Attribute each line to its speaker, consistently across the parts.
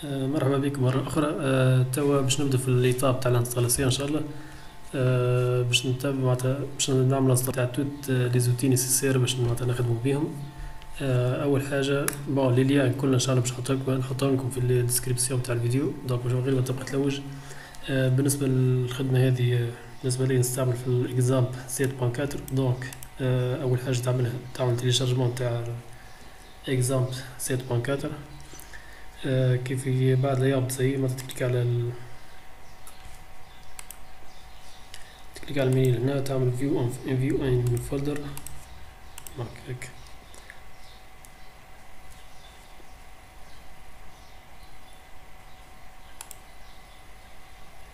Speaker 1: مرحبا بكم مرة أخرى. توا باش نبدأ في الإيطاب تاع الانستالاسيون إن شاء الله. باش نتابع معناتها باش نعمل انستال تاع توت لي زوتي نيسيسير باش معناتها نخدمو بيهم. أول حاجة بون لي ليان كلنا إن شاء الله باش نحطهم لكم في الديسكريبسيون تاع الفيديو، دونك باش غير ما تبقى تلوج. بالنسبة للخدمة هذه، بالنسبة لي نستعمل في الإكزامبل 7.4. دونك أول حاجة تعمل تيليشارجمون تاع إكزامبل 7.4. كيف بعد لا يابط زي ما تكليك على المنيو هنا، تعمل فيو ان فولدر هيك.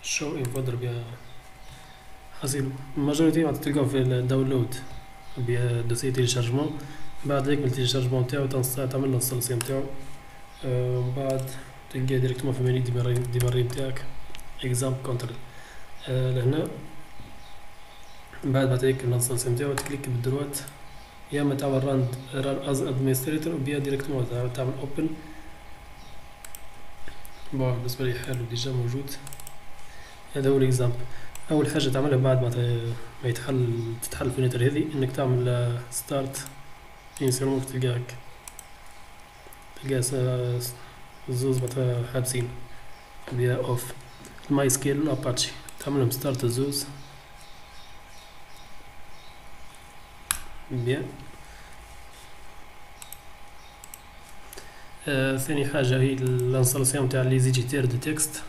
Speaker 1: شو ان فولدر بيها حصيلو الماجوريتي معناتها تلقاو في الداونلود بيها دوسي تيليشارجمون. بعد هيك من التيليشارجمون تاعو تعمل الانستالاسيون تاعو. ومن بعد تلقاه ديريكتومون في المنيو ديماري نتاعك اكزامبل كونترول لهنا. بعد هيك الانستالاسيون تاعو تكليك بالدروات، يا اما تعمل ران از ادمنستريتور وبيها ديريكتومون تعمل اوبن. بون بالنسبه لي حلو ديجا موجود. هذا هو الاكزامبل. اول حاجه تعملها بعد ما تتحل الفينيتر هذه، انك تعمل ستارت انسيرمون. تلقاها زوز معناتها حابسين بيها اوف الماي سكيل والاباتشي، تعملهم ستارت الزوز بيان. ثاني حاجة هي الانستالاسيون تاع لي زيجيتير دو تكست.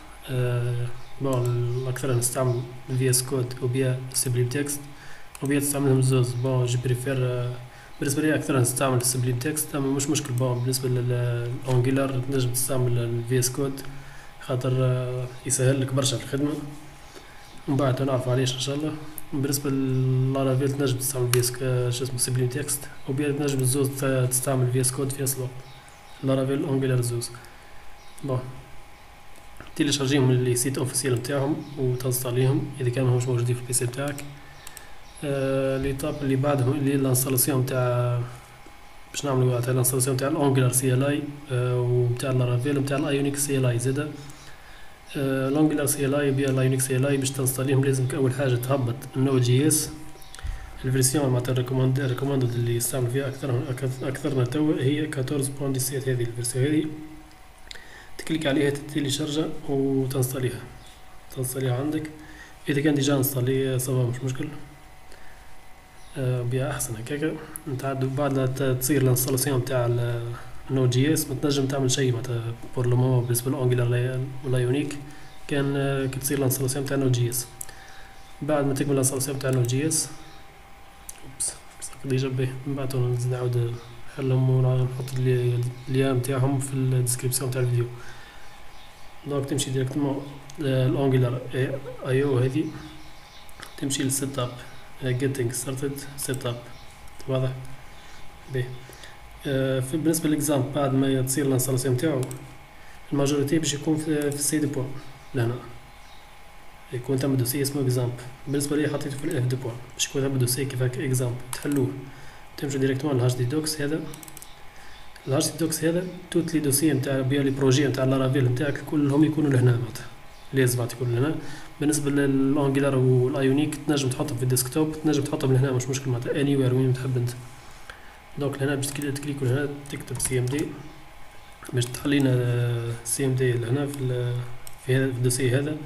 Speaker 1: بون اكثر نستعمل VS كود وبيا سبليم تكست، وبيا تستعملهم زوز. بون جو بريفير بالنسبة لي اكثر نستعمل سبليم تكست، اما مش مشكل. بون بالنسبة للانجلر تنجم تستعمل VS كود، خاطر يسهل لك برشا في الخدمة. ومن بعد نعرف علاش ان شاء الله. بالنسبة للارافيل تنجم تستعمل شو اسمه سبليم تكست، وبيا تنجم الزوز تستعمل VS كود في اصله لارافيل انجلر زوز. بون تيليشارجيهم من لي سيت اوفيسيال نتاعهم وتنستاليهم اذا كانوا ماهمش موجودين في البيسي نتاعك. ليطاب اللي بعدهم اللي الانستالاسيون تاع باش نعملو تاع الانستالاسيون تاع الانجلر سي ال اي وتاع لارافيل وتاع الايونيك سي ال اي زادا. الانجلر سي ال اي بيا الايونيك سي ال اي باش تنستاليهم لازمك اول حاجه تهبط النود جي اس. الفيرسيون معناتها ريكوماندد اللي يستعمل فيها اكثرنا توا هي 14.17. هذه الفيرسيون هذه تكليك عليها تيليشارجا وتنستاليها عندك. اذا كان ديجا انستالي صافا مش مشكل، بيها احسن هكاكا. نتعدو بعد لا تصير الانستالاسيون تاع النود جي اس ما تنجم تعمل شيء معناتها بور لو مومون بالنسبه للانجلر ولا يونيك. كان كي تصير الانستالاسيون تاع النود جي اس، بعد ما تكمل الانستالاسيون تاع النود جي اس ديجا باهي. من بعد نعاود نحلهم ونحط الليام نتاعهم في الديسكريبسيون تاع الفيديو. دونك تمشي ديريكتومون الانجلر اي او هذه، تمشي للسيت اب getting started set up. واضح باهي. بالنسبه للاكزامبل بعد ما تصير الانستالاسيون تاعو، الماجوريتي باش يكون في السي دو بوان لهنا، يكون تم دوسي اسمه اكزامبل. بالنسبه لي حطيته في الاف دو بوان باش يكون تم دوسي كيف هكا اكزامبل. تحلوه تمشي ديريكتومون للهاش دي دوكس. هذا الهاش دي دوكس هذا توت لي دوسي نتاع بيا لي بروجي نتاع لارافيل نتاعك كلهم يكونوا لهنا معناتها، لازم يكونوا لهنا. بالنسبه للانجلر والايونيك تنجم تحطهم في الديسكتوب، تنجم تحطهم لهنا مش مشكل معناتها اني وير وين تحب انت. دونك هنا باش تكليكو هنا تكتب سي ام دي باش تخلينا سي ام دي لهنا في هذا الدوسي هذا.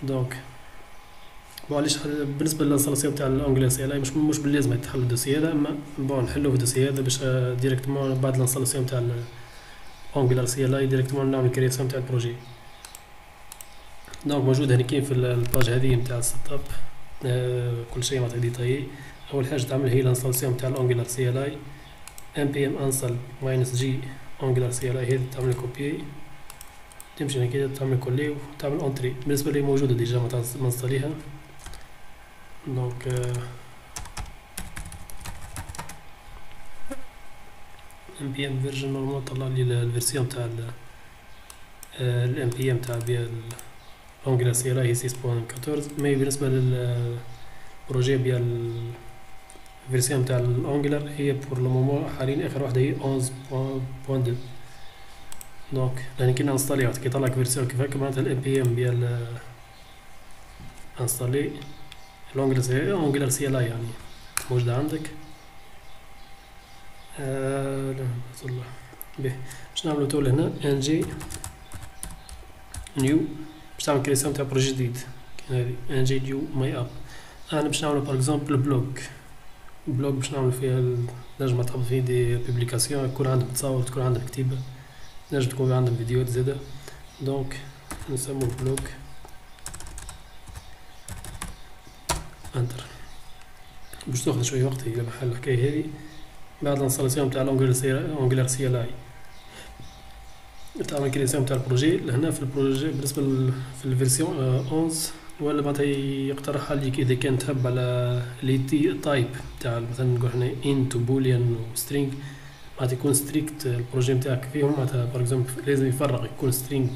Speaker 1: دونك بون علاش بالنسبه للانستالاسيون تاع الانجلر سي ال اي مش باللازم يتحل الدوسي هذا، اما بون نحلو في الدوسي هذا باش ديريكتومون بعد الانستالاسيون تاع الانجلر سي ال اي ديريكتومون نعمل كرياسيون تاع البروجي. دونك موجود هنا كاين في الباج هذه نتاع السيت اب كل شيء معناتها ديتايي. اول حاجه تعمل هي الانستالاسيون تاع الانجلر سي ال اي npm انستال -g انجلر سي ال اي. هذه تعمل كوبي، تمشي هنا كده تعمل كولي وتعمل اونتري. بالنسبه لي موجوده ديجا ما نستاليها. دونك npm فيرجن نورمال طلع لي الفيرسيون تاع npm تاع بيا الانجلر سي ال اي هي 6.14. مي بالنسبه للبروجي بيا الفيرسيون تاع الانجلر هي بور لو مومون حاليا اخر واحده هي 11.2. دونك لان كي نانستالي كي يطلعك فيرسيون كيف هكا معناتها الام بي ام ديال انستالي اونجلر سي ال اي يعني موجودة عندك. لا والله به باش نعملو تول هنا ان جي نيو باش تعمل كريسيون تاع بروجي جديد. هذه ان جي نيو ماي اب. انا باش نعملو باغ اكزومبل بلوج باش نعمل فيها نجم تحط فيه دي بوبليكاسيون، يكون عندك تصاور، تكون عندك كتيبة، نجم تكون عندك فيديوهات زادا. دونك نسموه بلوج انتر. باش تاخذ شوية وقت الى بحال الحكاية هذه. بعد الانستالاسيون تاع اونجلر سي ال اي تعمل كريسيون تاع البروجي. لهنا في البروجي بالنسبة في الفيرسيون 11 ولا معناتها يقترح عليك اذا كان تحب على لي تايب تاع مثلا نقول حنا انت بوليان وسترينج معناتها يكون ستريكت البروجي نتاعك فيهم. معناتها باغ اكزومبل لازم يفرق يكون سترينج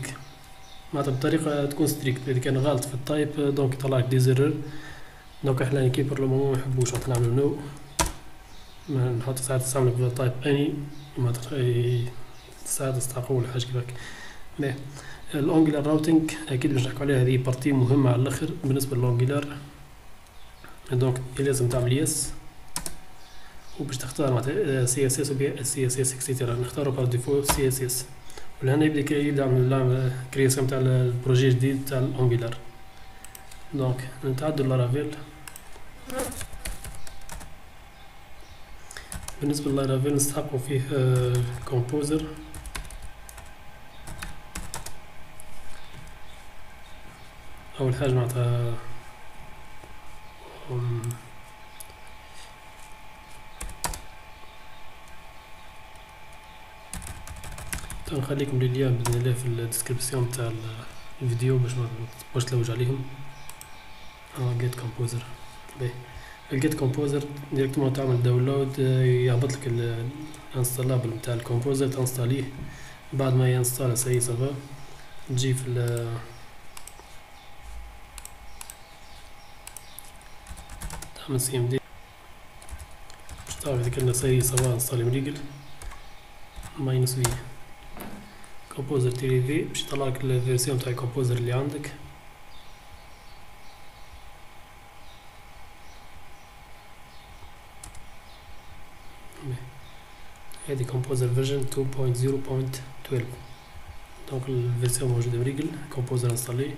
Speaker 1: معناتها بطريقة تكون ستريكت. اذا كان غلط في التايب دونك يطلعك دي زيرور. دونك احنا كي بور لو مومون منحبوش نعملو نو، نحط ساعات نستعملو في التايب اني معناتها ساعات نستحقو ولا حاجة كيفاك. باهي الانجلر راوتينج اكيد باش نحكو عليها، هذه بارتي مهمة على الاخر بالنسبة للانجلر. دونك لازم تعمل يس وباش تختار معناتها سي اس اس وبي سي اس اس اكسيتيرا. نختارو بار ديفو سي اس اس. ولهنا يبدا يعمل كرياسيون تاع البروجي جديد تاع الانجلر. دونك نتعدو لارافيل. بالنسبة للارافيل نستحقو فيه كومبوزر. اول حاجة معناتها نخليكم لليام باذن الله في الديسكريبسيون تاع الفيديو باش ما تبقاوش تلوج عليهم. جيت كومبوزر. باهي الجيت كومبوزر ديريكتومون تعمل داونلود، يهبط لك الانستالابل نتاع الكومبوزر تنستاليه. بعد ما ينستال سي صافا تجي في تعمل سي ام دي باش تعرف اذا كان سي صافا انستالي مريقل ماينس في كومبوزر تيري في باش يطلعلك الفيرسيون تاع الكومبوزر اللي عندك. هذه كومبوزر فيرجن 2.0.12. دونك الفيرسيون موجودة بريقل كومبوزر انستالي.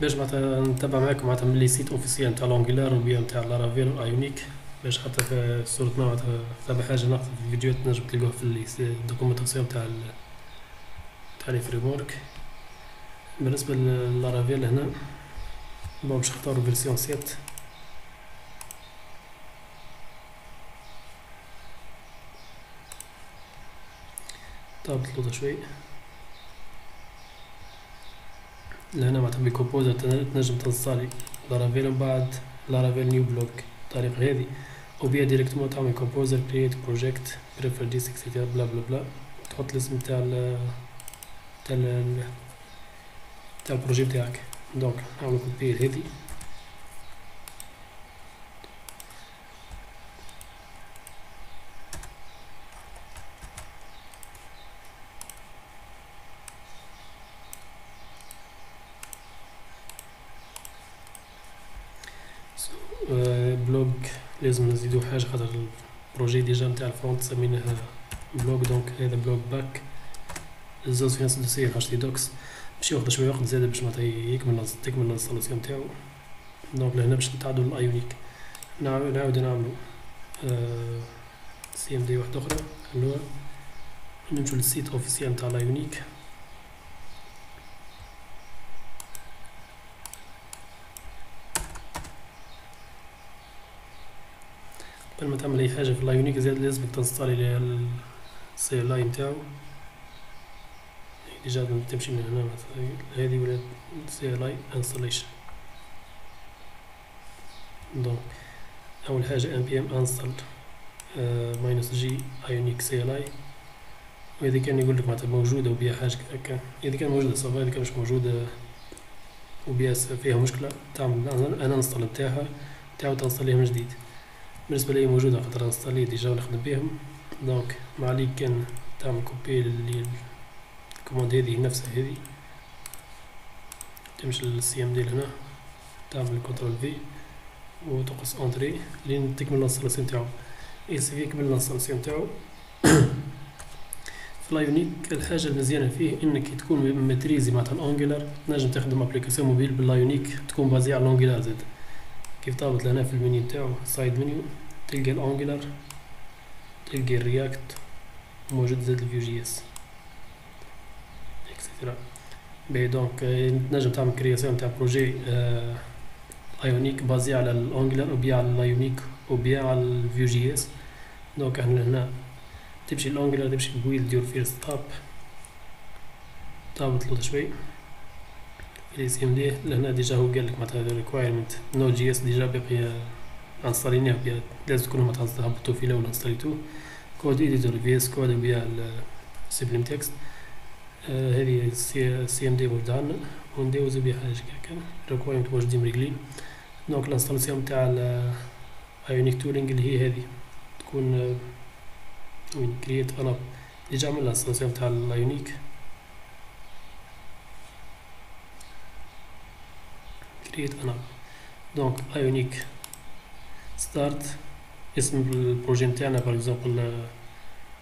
Speaker 1: باش معناتها نتبع معاكم معناتها من لي سيت اوفيسيال نتاع لونجلار وبيا نتاع لارافيل والايونيك باش حتى في صورة معناتها تبع حاجة ناقصة في الفيديوهات نجم تلقوها في الدوكومنتاسيون تاع لي فريمورك. بالنسبة للارافيل هنا باش نختارو فيرسيون 7. طابت اللوطة شوي. لهنا معناتها بكومبوزر تنجم تنستالي لارافيل ومن بعد لارافيل نيو بلوك الطريقة هذه، وبيها ديريكتومون تعمل كومبوزر كرييت بروجيكت بريفر ديس اكسيتيرا بلا بلا بلا. تحط الاسم تاع البروجي بتاعك. دونك نعملو كوبي هذه بلوج. لازم نزيدو حاجة خاطر البروجي ديجا نتاع الفرونت سميناه بلوج. دونك هذا بلوج باك الزوز في نفس الدوسية اتش تي دوكس باش ياخد شوية وقت زادا باش معناتها تكمل الانستالاسيون نتاعو. دونك لهنا باش نتعدو للايونيك نعاود نعملو سي ام دي واحدة اخرى اللي هو نمشو للسيت اوفيسيال نتاع لايونيك. قبل ما تعمل اي حاجة في لايونيك زاد لازمك تنستالي السي ال اي نتاعو. ديجا تمشي من هنا مثلا هذه ولا سي ال اي انستاليشن. دونك اول حاجة npm انستال ماينس جي ايونيك سي ال اي. واذا كان يقولك معناتها موجودة وبيها حاجة هكا، اذا كان موجودة صافا، اذا كان مش موجودة وبيها فيها مشكلة تعمل ان انستال نتاعها تعاود تنستاليها من جديد. بالنسبة لي موجودة خاطر انستالي ديجا ونخدم بيهم. دونك ما عليك كان تعمل كوبي الكوماند هذه نفسها هذه، تمشي للسي ام دي هنا، تعمل كنترول في وتقص انتري لين تكمل الانستالاسيون تاعو. يكفي كمل الانستالاسيون تاعو. في لايونيك الحاجه المزيانه فيه انك تكون ماتريزي معناتها الانجلر، تنجم تخدم ابليكاسيون موبيل باللايونيك تكون بازي على الانجلر زاد. كيف طابت لهنا في المنيو تاعو سايد منيو تلقى الانجلر، تلقى الرياكت، موجود زاد الفيو جي اس اكسيتيرا. باهي دونك تنجم تعمل كرياسيون تاع بروجي ايونيك بازي على الانجلر او بيا على اللايونيك او بيا على الفيو جي اس. دونك احنا هنا تمشي الانجلر، تمشي بويل ديور فيرست تاب، تهبط له شوي في سي ام دي لهنا. ديجا هو قال لك معناتها ريكوايرمنت نود جي اس ديجا باقي انستاليناه، لازم تكونوا معناتها هبطوا فيه الاول انستاليتوه. كود ايديتور في اس كود بيا السبليم تكست. هذه سي ام دي موجودة عندنا وندوزو بها حاجة هكا ريكوايرمنت موجودين مريقلين. دونك الانستالاسيون تاع ايونيك تولينج اللي هي هذه تكون وين كرييت انا ديجا عمل الانستالاسيون تاع الايونيك. كرييت انا دونك ايونيك ستارت، اسم البروجي نتاعنا باغ اكزومبل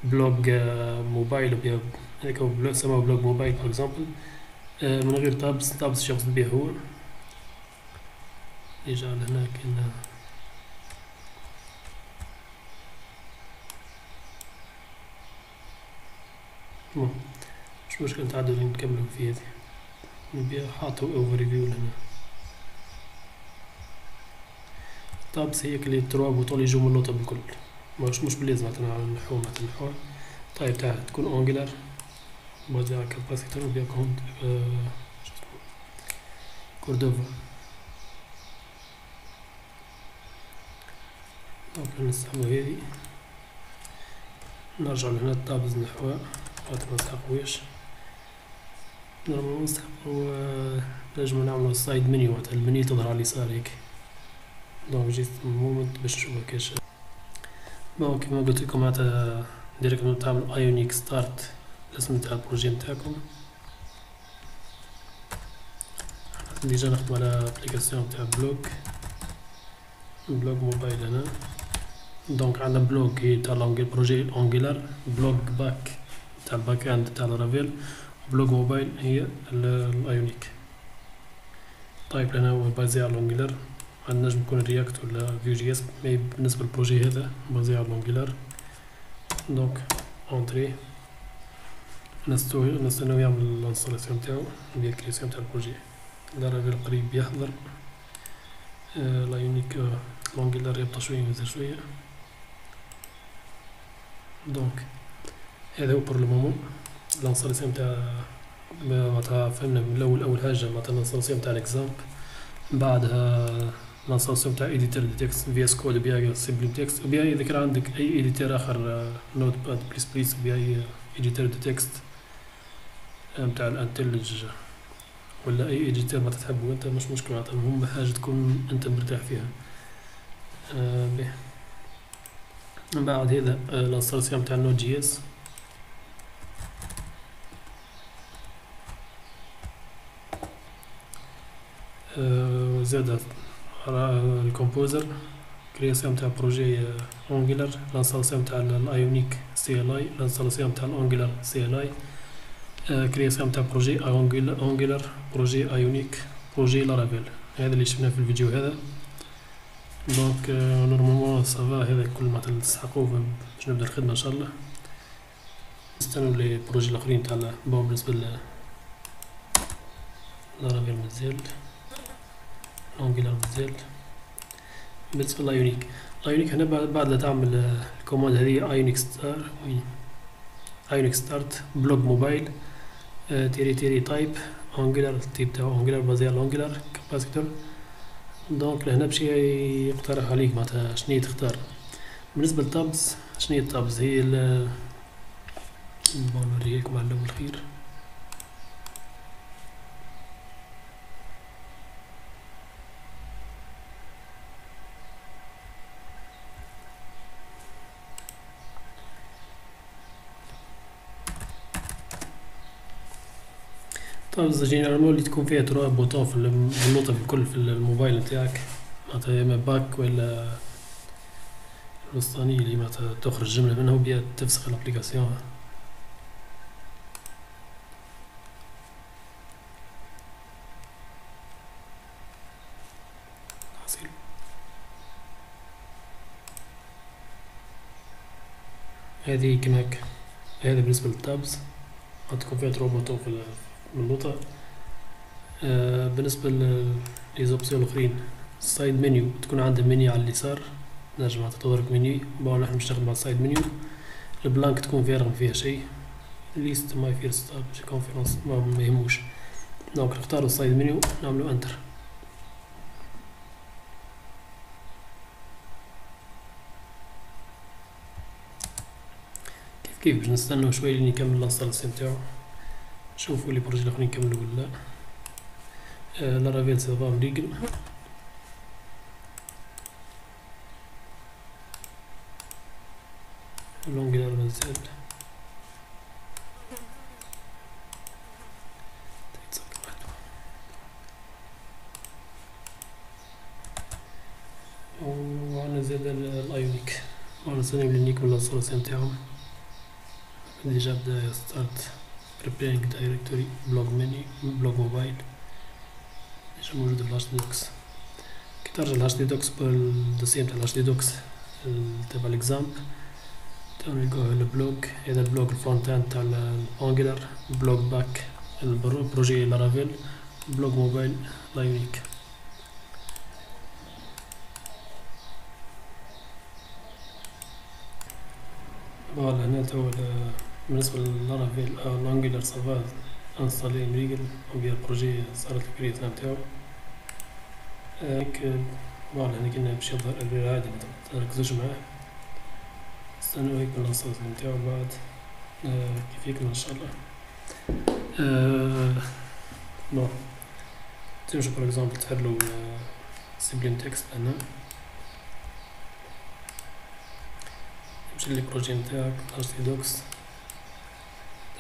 Speaker 1: بلوج موبايل وبيا هيك بلوج سموه بلوج موبايل باغ اكزومبل، من غير تابس شو يقصد بيه هو. ديجا لهنا كاين مش مشكل نتعدو نكملو في هذه. نبيع حاطو اوفر ريفيو لهنا. تابس هي اللي تروا بوطول يجو من اللوطة بالكل، مش بلازم مثلا على النحو مثلا النحو. طيب تاعها تكون اونجلر بازي على كاباسيتور وبيا كونت كوردوفا. دونك نستعملو هذي، نرجعو لهنا التابز نحوها خاطر منسحقوهاش. نورمالمون نسحقو نجمو نعملو سايد منيو معناتها المنيو تظهر على اليسار هيك. دونك جيست مومنت باش نشوفها كاش. بون كيما قلتلكم معناتها ديريكتمون تعملو ايونيك ستارت الاسم تاع البروجي نتاعكم. ديجا نخدمو على ابليكاسيون تاع بلوج موبايل هنا. دونك عندنا بلوج هي تاع بروجي اونجلر، بلوج باك تاع الباك اند تاع لارافيل، بلوج موبايل هي الايونيك. طيب لنا هو بازي على الانجلر، عندنا نجم يكون رياكت ولا فيو جي اس، مي بالنسبه للبروجي هذا بازي على الانجلر. دونك اونتري نستناو يعمل الانستالاسيون تاعو ديال الكرياسيون تاع البروجي. لارافيل قريب يحضر، لايونيك لونجلر يبطا شويه مازال شويه. دونك هذا هو بور لو مومون الانستالاسيون تاع معناتها فهمنا من الاول. اول حاجه معناتها الانستالاسيون تاع الاكزامبل، بعدها الانستالاسيون تاع ايديتور دو تكست في اس كود بيا سيمبلي تكست، وبيا اذا كان عندك اي ايديتور اخر نوت باد بليس بيا اي ايديتور دو تكست نتاع الانتلج ولا اي ايديتور ما تحبه انت مش مشكل معناتها، المهم حاجه تكون انت مرتاح فيها. به من بعد هذا الانستالاسيون تاع النود جي اس. زاد الكومبوزر كرياسيون تاع بروجي اونجلر، الانستالاسيون تاع الايونيك سي ال اي، الانستالاسيون تاع الانجلر سي ال اي، كرياسيون تاع بروجي اونجلر، بروجي ايونيك، بروجي لارافيل. هذا اللي شفناه في الفيديو هذا. دونك نورمالمون سافا هذا كل ما تستحقوه باش نبدا الخدمه ان شاء الله. نستناو لي بروجي الاخرين تاع بون. بالنسبه لارافيل مازال، اونجلر مازال. بالنسبه لايونيك، لايونيك هنا بعد لا تعمل الكوماند هذه ايونيك ستارت بلوج موبايل تيري تايب اونجلر، التيب تاعو اونجلر بازي على اونجلر كاباسيتور. دونك لهنا باش يقترح عليك معناتها شنيا تختار. بالنسبه للتابز، شنيا التابز هي نوريكم على الاول خير. طبعا جينيرالمون اللي تكون فيها تروح بوتون في النوطة بالكل في الموبايل نتاعك، معناتها يا اما باك ولا الوسطانية اللي معناتها تخرج جملة منها وبيها تفسخ الابليكاسيون. هذه كما هكا. هذا بالنسبة للتابز تكون فيها تروح بوتون في النوطة. بالنسبة للإزوبسيون الآخرين، السايد منيو تكون عندها منيو على اليسار، نجم تضغط منيو. بون نحن نشتغل مع السايد منيو. البلانك تكون فارغ مفيها شي. ليست ماي فيرست اب كونفرنس ما يهموش. دونك نختارو السايد منيو نعملو انتر. كيف باش نستناو شوية لين يكمل الانستالاسيون تاعو، نشوفو لي بروجي الاخرين يكملو ولا لا. لارافيل سي فا مريقل. لونغيلار مازال. وعندنا زاد الايونيك، ونستناو لين يكمل الانستالاسيون تاعهم. ديجا بدا ستارت preparing directory blog menu blog موبايل ديجا موجود في الHD docs. كي ترجع الHD docs بالدوسية نتاع الHD docs تبع الاكزامبل تلقاه البلوج. هذا البلوج الفرونت اند تاع الانجلر، بلوج باك البروجي لارافيل، بلوج موبايل لايونيك. فوالا هنا تو بالنسبة للارافيل الانجلر صافا انستالي مريقل وبيا البروجي صارت الكريات نتاعو. هيك فوالا هنا كنا باش يظهر البير عادي متركزوش معاه، استناو هيك الانستالاسيون نتاعو بعد كيف يكمل ان شاء الله. بون تمشي بار اكزومبل تحلو سيبلين تكست هنا، تمشي لي بروجي نتاعك HD docs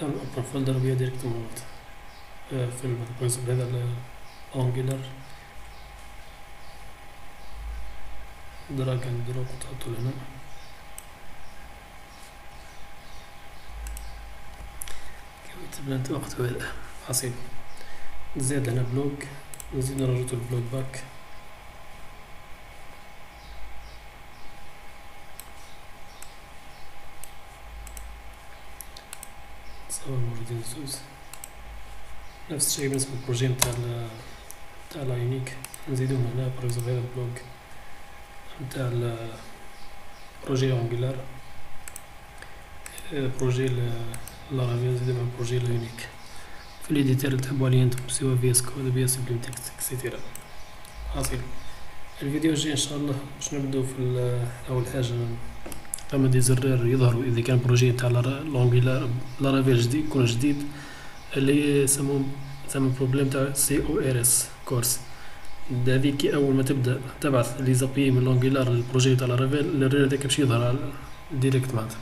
Speaker 1: تعمل اوبن فولدر وبيها ديريكتومون في البروجي هذا الانجلر دراج اند دروب تحطو هنا. تبنت وقت هذا حصيل. نزيد هنا بلوج، نزيد نرجعو البلوج باك. صور موجودين زوز. نفس الشيء بالنسبة للبروجي نتاع لايونيك، نزيدوهم هنا بروجي هذا البلوج نتاع البروجي انجلر، بروجي لارافيل نزيدو بروجي لايونيك. في الإديتور اللي تحبوا عليه انتم سواء VS كود VS سيمبليم تكست اكسيتيرا. حاصل الفيديو الجاي ان شاء الله باش نبدو في اول حاجة ثم دي زرار يظهروا اذا كان بروجي تاع لونغيلار لارافيل جديد يكون جديد، اللي يسموه بروبليم تاع CORS كورس. هذيك اول ما تبدا تبعث لي زابي من لونغيلار للبروجي تاع لارافيل الرير هذاك باش يظهر ديريكت معناتها.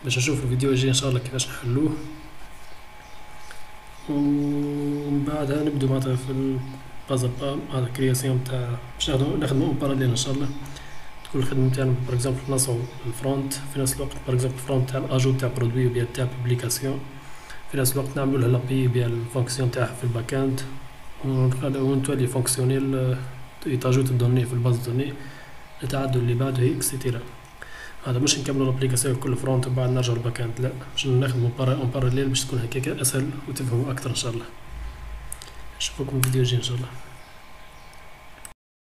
Speaker 1: باش نشوف الفيديو الجاي ان شاء الله كيفاش نحلوه، ومن بعدها نبدو معناتها في البازل هذا كرياسيون تاع باش نخدمو اون باراليل ان شاء الله. تكون الخدمة تاعنا بار اكزومبل نصعو الفرونت في نفس الوقت بار اكزومبل الفرونت تاع الاجو تاع برودوي وبيا تاع بوبليكاسيون، في نفس الوقت نعملو لها لابي بيا الفونكسيون تاعها في الباك اند، ونتولي فونكسيونيل يتاجوت الدوني في الباز دوني التعدل اللي بعده هيك اكسيتيرا. هذا مش نكملو لابليكاسيون كل فرونت وبعد نرجعو الباك اند، لا باش نخدمو اون باراليل باش تكون هكاك اسهل وتفهمو اكثر ان شاء الله. نشوفكم الفيديو الجاي ان شاء الله.